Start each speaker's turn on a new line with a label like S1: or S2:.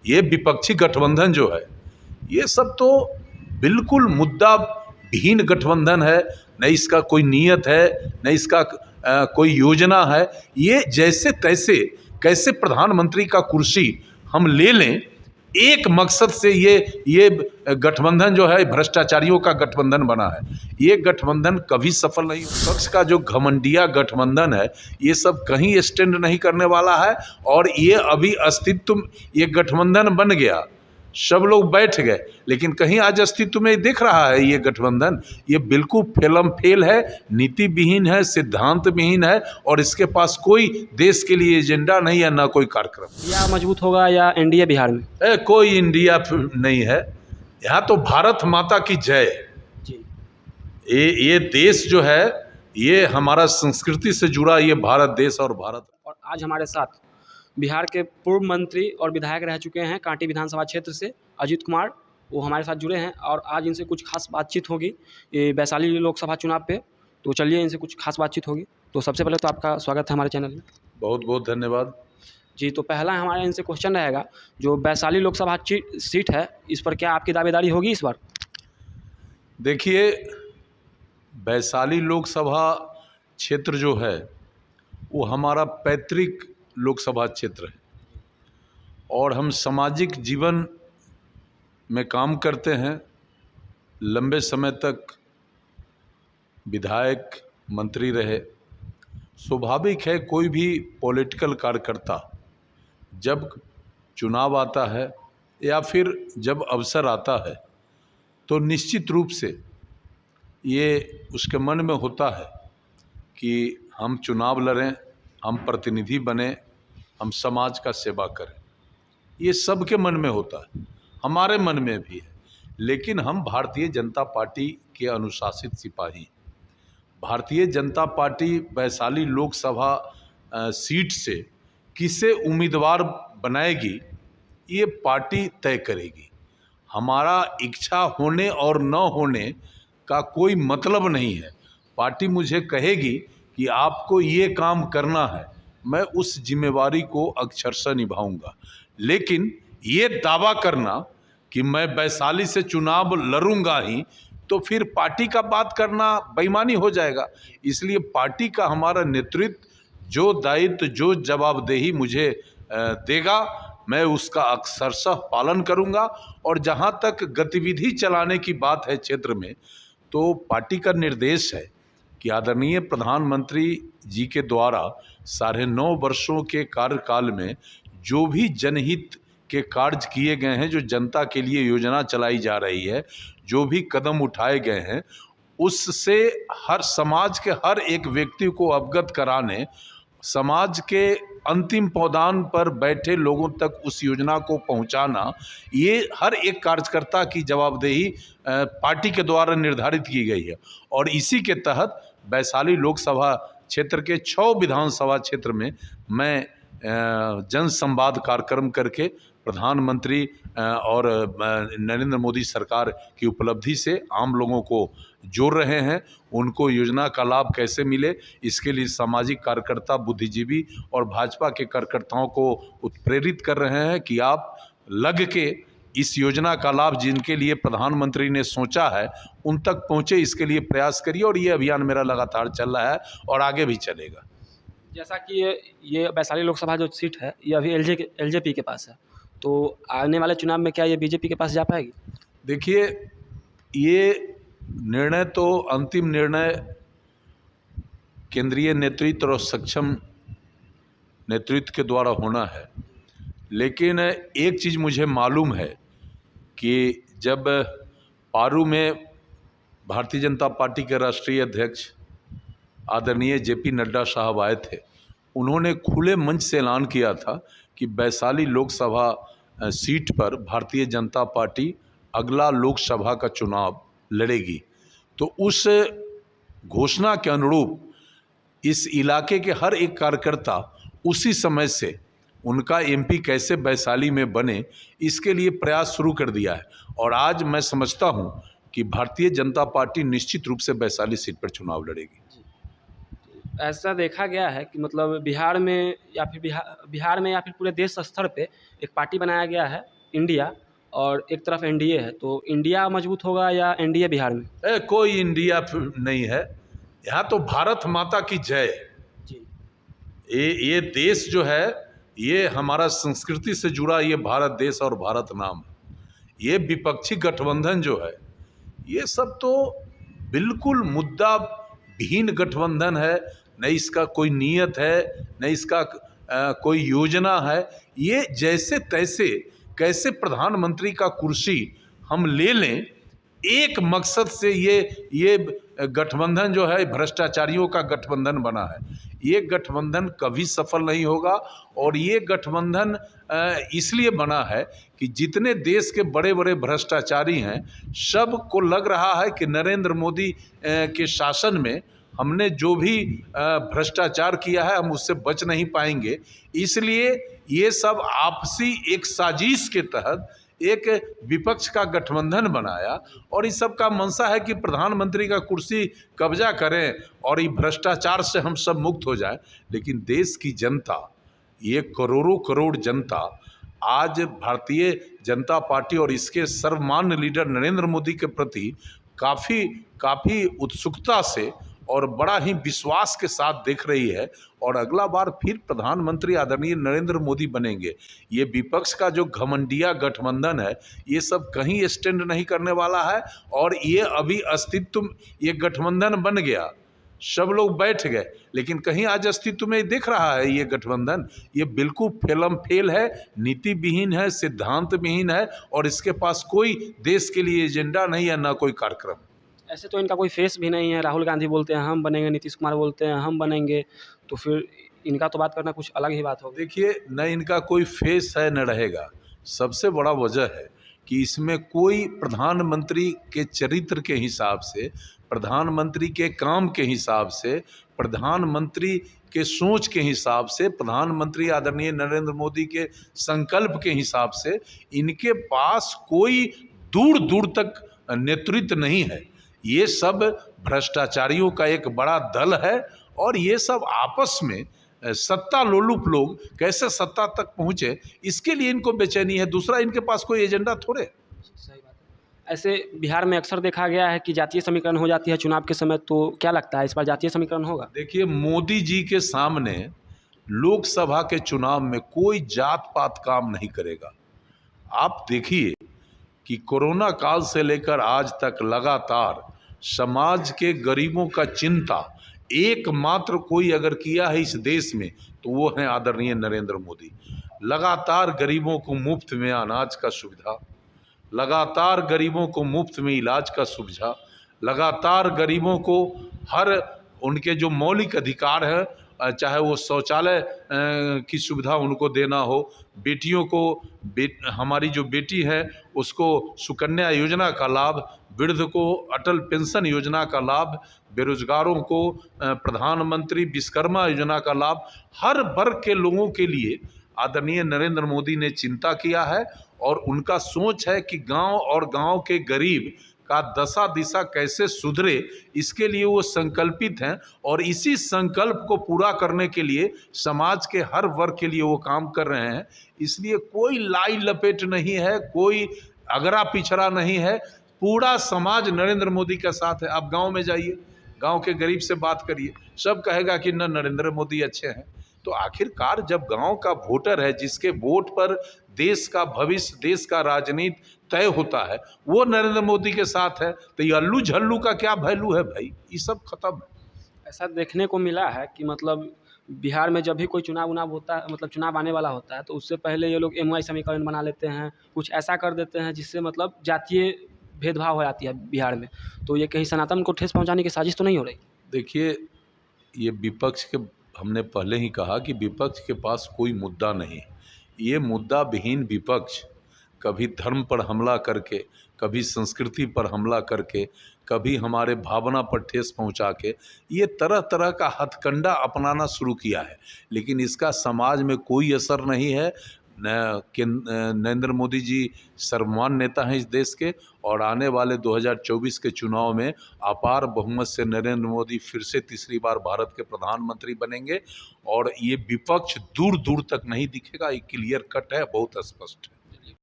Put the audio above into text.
S1: ये विपक्षी गठबंधन जो है, ये सब तो बिल्कुल मुद्दा विहीन गठबंधन है। न इसका कोई नियत है, न इसका कोई योजना है। ये जैसे तैसे कैसे प्रधानमंत्री का कुर्सी हम ले लें, एक मकसद से ये गठबंधन जो है भ्रष्टाचारियों का गठबंधन बना है। ये गठबंधन कभी सफल नहीं हो। विपक्ष का जो घमंडिया गठबंधन है, ये सब कहीं स्टैंड नहीं करने वाला है। और ये अभी अस्तित्व, ये गठबंधन बन गया, सब लोग बैठ गए, लेकिन कहीं आज अस्तित्व में दिख रहा है ये गठबंधन। ये बिल्कुल फेल है, नीति विहीन है, सिद्धांत विहीन है, और इसके पास कोई देश के लिए एजेंडा नहीं है, ना कोई कार्यक्रम।
S2: या मजबूत होगा या एनडीए बिहार में?
S1: कोई इंडिया नहीं है यहाँ तो। भारत माता की जय
S2: जी।
S1: ये देश जो है, ये हमारा संस्कृति से जुड़ा ये भारत देश और भारत।
S2: और आज हमारे साथ बिहार के पूर्व मंत्री और विधायक रह चुके हैं कांटी विधानसभा क्षेत्र से अजीत कुमार, वो हमारे साथ जुड़े हैं और आज इनसे कुछ खास बातचीत होगी ये वैशाली लोकसभा चुनाव पे। तो चलिए इनसे कुछ खास बातचीत होगी। तो सबसे पहले तो आपका स्वागत है हमारे चैनल में।
S1: बहुत बहुत धन्यवाद
S2: जी। तो पहला हमारा इनसे क्वेश्चन रहेगा, जो वैशाली लोकसभा सीट है, इस पर क्या आपकी दावेदारी होगी इस बार?
S1: देखिए, वैशाली लोकसभा क्षेत्र जो है वो हमारा पैतृक लोकसभा क्षेत्र है, और हम सामाजिक जीवन में काम करते हैं। लंबे समय तक विधायक मंत्री रहे। स्वाभाविक है, कोई भी पॉलिटिकल कार्यकर्ता जब चुनाव आता है या फिर जब अवसर आता है, तो निश्चित रूप से ये उसके मन में होता है कि हम चुनाव लड़ें, हम प्रतिनिधि बने, हम समाज का सेवा करें। ये सबके मन में होता है, हमारे मन में भी है। लेकिन हम भारतीय जनता पार्टी के अनुशासित सिपाही, भारतीय जनता पार्टी वैशाली लोकसभा सीट से किसे उम्मीदवार बनाएगी, ये पार्टी तय करेगी। हमारा इच्छा होने और न होने का कोई मतलब नहीं है। पार्टी मुझे कहेगी कि आपको ये काम करना है, मैं उस जिम्मेवारी को अक्षरशः निभाऊंगा। लेकिन ये दावा करना कि मैं वैशाली से चुनाव लड़ूंगा ही, तो फिर पार्टी का बात करना बेईमानी हो जाएगा। इसलिए पार्टी का हमारा नेतृत्व जो दायित्व, जो जवाबदेही मुझे देगा, मैं उसका अक्षरशः पालन करूंगा। और जहां तक गतिविधि चलाने की बात है क्षेत्र में, तो पार्टी का निर्देश है कि आदरणीय प्रधानमंत्री जी के द्वारा 9.5 वर्षों के कार्यकाल में जो भी जनहित के कार्य किए गए हैं, जो जनता के लिए योजना चलाई जा रही है, जो भी कदम उठाए गए हैं, उससे हर समाज के हर एक व्यक्ति को अवगत कराने, समाज के अंतिम पौधान पर बैठे लोगों तक उस योजना को पहुंचाना, ये हर एक कार्यकर्ता की जवाबदेही पार्टी के द्वारा निर्धारित की गई है। और इसी के तहत वैशाली लोकसभा क्षेत्र के 6 विधानसभा क्षेत्र में मैं जन संवाद कार्यक्रम करके प्रधानमंत्री और नरेंद्र मोदी सरकार की उपलब्धि से आम लोगों को जोड़ रहे हैं। उनको योजना का लाभ कैसे मिले, इसके लिए सामाजिक कार्यकर्ता, बुद्धिजीवी और भाजपा के कार्यकर्ताओं को उत्प्रेरित कर रहे हैं कि आप लग के इस योजना का लाभ जिनके लिए प्रधानमंत्री ने सोचा है उन तक पहुँचे, इसके लिए प्रयास करिए। और ये अभियान मेरा लगातार चल रहा है और आगे भी चलेगा।
S2: जैसा कि ये वैशाली लोकसभा जो सीट है, ये अभी एलजेपी के पास है, तो आने वाले चुनाव में क्या ये बीजेपी के पास जा पाएगी?
S1: देखिए, ये निर्णय तो अंतिम निर्णय केंद्रीय नेतृत्व और सक्षम नेतृत्व के द्वारा होना है। लेकिन एक चीज़ मुझे मालूम है कि जब पारू में भारतीय जनता पार्टी के राष्ट्रीय अध्यक्ष आदरणीय जेपी नड्डा साहब आए थे, उन्होंने खुले मंच से ऐलान किया था कि वैशाली लोकसभा सीट पर भारतीय जनता पार्टी अगला लोकसभा का चुनाव लड़ेगी। तो उस घोषणा के अनुरूप इस इलाके के हर एक कार्यकर्ता उसी समय से उनका एमपी कैसे वैशाली में बने, इसके लिए प्रयास शुरू कर दिया है। और आज मैं समझता हूं कि भारतीय जनता पार्टी निश्चित रूप से वैशाली सीट पर चुनाव लड़ेगी।
S2: ऐसा देखा गया है कि मतलब बिहार में या फिर पूरे देश स्तर पे एक पार्टी बनाया गया है इंडिया और एक तरफ एनडीए है, तो इंडिया मजबूत होगा या एनडीए बिहार में?
S1: कोई इंडिया नहीं है, यहाँ तो भारत माता की जय।
S2: जी
S1: ये देश जो है, ये हमारा संस्कृति से जुड़ा ये भारत देश और भारत नाम है। ये विपक्षी गठबंधन जो है, ये सब तो बिल्कुल मुद्दा विहीन गठबंधन है। न इसका कोई नियत है, न इसका कोई योजना है। ये जैसे तैसे कैसे प्रधानमंत्री का कुर्सी हम ले लें, एक मकसद से ये गठबंधन जो है भ्रष्टाचारियों का गठबंधन बना है। ये गठबंधन कभी सफल नहीं होगा। और ये गठबंधन इसलिए बना है कि जितने देश के बड़े बड़े भ्रष्टाचारी हैं, सब को लग रहा है कि नरेंद्र मोदी के शासन में हमने जो भी भ्रष्टाचार किया है हम उससे बच नहीं पाएंगे। इसलिए ये सब आपसी एक साजिश के तहत एक विपक्ष का गठबंधन बनाया और इस सब का मंशा है कि प्रधानमंत्री का कुर्सी कब्जा करें और ये भ्रष्टाचार से हम सब मुक्त हो जाएं। लेकिन देश की जनता, ये करोड़ों करोड़ जनता आज भारतीय जनता पार्टी और इसके सर्वमान्य लीडर नरेंद्र मोदी के प्रति काफ़ी उत्सुकता से और बड़ा ही विश्वास के साथ देख रही है। और अगला बार फिर प्रधानमंत्री आदरणीय नरेंद्र मोदी बनेंगे। ये विपक्ष का जो घमंडिया गठबंधन है, ये सब कहीं स्टैंड नहीं करने वाला है। और ये अभी अस्तित्व, ये गठबंधन बन गया, सब लोग बैठ गए, लेकिन कहीं आज अस्तित्व में दिख रहा है ये गठबंधन। ये बिल्कुल फेल है, नीति विहीन है, सिद्धांत विहीन है और इसके पास कोई देश के लिए एजेंडा नहीं है, ना कोई कार्यक्रम।
S2: ऐसे तो इनका कोई फेस भी नहीं है। राहुल गांधी बोलते हैं हम बनेंगे, नीतीश कुमार बोलते हैं हम बनेंगे, तो फिर इनका तो बात करना कुछ अलग ही बात होगी।
S1: देखिए, न इनका कोई फेस है न रहेगा। सबसे बड़ा वजह है कि इसमें कोई प्रधानमंत्री के चरित्र के हिसाब से, प्रधानमंत्री के काम के हिसाब से, प्रधानमंत्री के सोच के हिसाब से, प्रधानमंत्री आदरणीय नरेंद्र मोदी के संकल्प के हिसाब से इनके पास कोई दूर दूर तक नेतृत्व नहीं है। ये सब भ्रष्टाचारियों का एक बड़ा दल है और ये सब आपस में सत्ता लोलुप लोग कैसे सत्ता तक पहुँचे, इसके लिए इनको बेचैनी है। दूसरा इनके पास कोई एजेंडा थोड़े।
S2: सही बात है। ऐसे बिहार में अक्सर देखा गया है कि जातीय समीकरण हो जाती है चुनाव के समय, तो क्या लगता है इस बार जातीय समीकरण होगा?
S1: देखिए, मोदी जी के सामने लोकसभा के चुनाव में कोई जात पात काम नहीं करेगा। आप देखिए कि कोरोना काल से लेकर आज तक लगातार समाज के गरीबों का चिंता एकमात्र कोई अगर किया है इस देश में तो वो है आदरणीय नरेंद्र मोदी। लगातार गरीबों को मुफ्त में अनाज का सुविधा, लगातार गरीबों को मुफ्त में इलाज का सुविधा, लगातार गरीबों को हर उनके जो मौलिक अधिकार है, चाहे वो शौचालय की सुविधा उनको देना हो, बेटियों को हमारी जो बेटी है उसको सुकन्या योजना का लाभ, वृद्ध को अटल पेंशन योजना का लाभ, बेरोजगारों को प्रधानमंत्री विश्वकर्मा योजना का लाभ, हर वर्ग के लोगों के लिए आदरणीय नरेंद्र मोदी ने चिंता किया है। और उनका सोच है कि गांव और गांव के गरीब का दशा दिशा कैसे सुधरे, इसके लिए वो संकल्पित हैं। और इसी संकल्प को पूरा करने के लिए समाज के हर वर्ग के लिए वो काम कर रहे हैं। इसलिए कोई लाई लपेट नहीं है, कोई अगरा पिछड़ा नहीं है, पूरा समाज नरेंद्र मोदी के साथ है। आप गांव में जाइए, गांव के गरीब से बात करिए, सब कहेगा कि न नरेंद्र मोदी अच्छे हैं। तो आखिरकार जब गांव का वोटर है, जिसके वोट पर देश का भविष्य, देश का राजनीति तय होता है, वो नरेंद्र मोदी के साथ है, तो ये अल्लू झल्लू का क्या वैल्यू है भाई? ये सब खत्म है।
S2: ऐसा देखने को मिला है कि मतलब बिहार में जब भी कोई चुनाव होता है, मतलब चुनाव आने वाला होता है, तो उससे पहले ये लोग एमवाई समीकरण बना लेते हैं, कुछ ऐसा कर देते हैं जिससे मतलब जातीय भेदभाव हो जाती है बिहार में। तो ये कहीं सनातन को ठेस पहुंचाने की साजिश तो नहीं हो रही?
S1: देखिए, ये विपक्ष के, हमने पहले ही कहा कि विपक्ष के पास कोई मुद्दा नहीं। ये मुद्दा विहीन विपक्ष कभी धर्म पर हमला करके, कभी संस्कृति पर हमला करके, कभी हमारे भावना पर ठेस पहुंचा के, ये तरह तरह का हथकंडा अपनाना शुरू किया है। लेकिन इसका समाज में कोई असर नहीं है। नरेंद्र मोदी जी सर्वमान्य नेता हैं इस देश के, और आने वाले 2024 के चुनाव में अपार बहुमत से नरेंद्र मोदी फिर से तीसरी बार भारत के प्रधानमंत्री बनेंगे। और ये विपक्ष दूर दूर तक नहीं दिखेगा, ये क्लियर कट है, बहुत स्पष्ट है।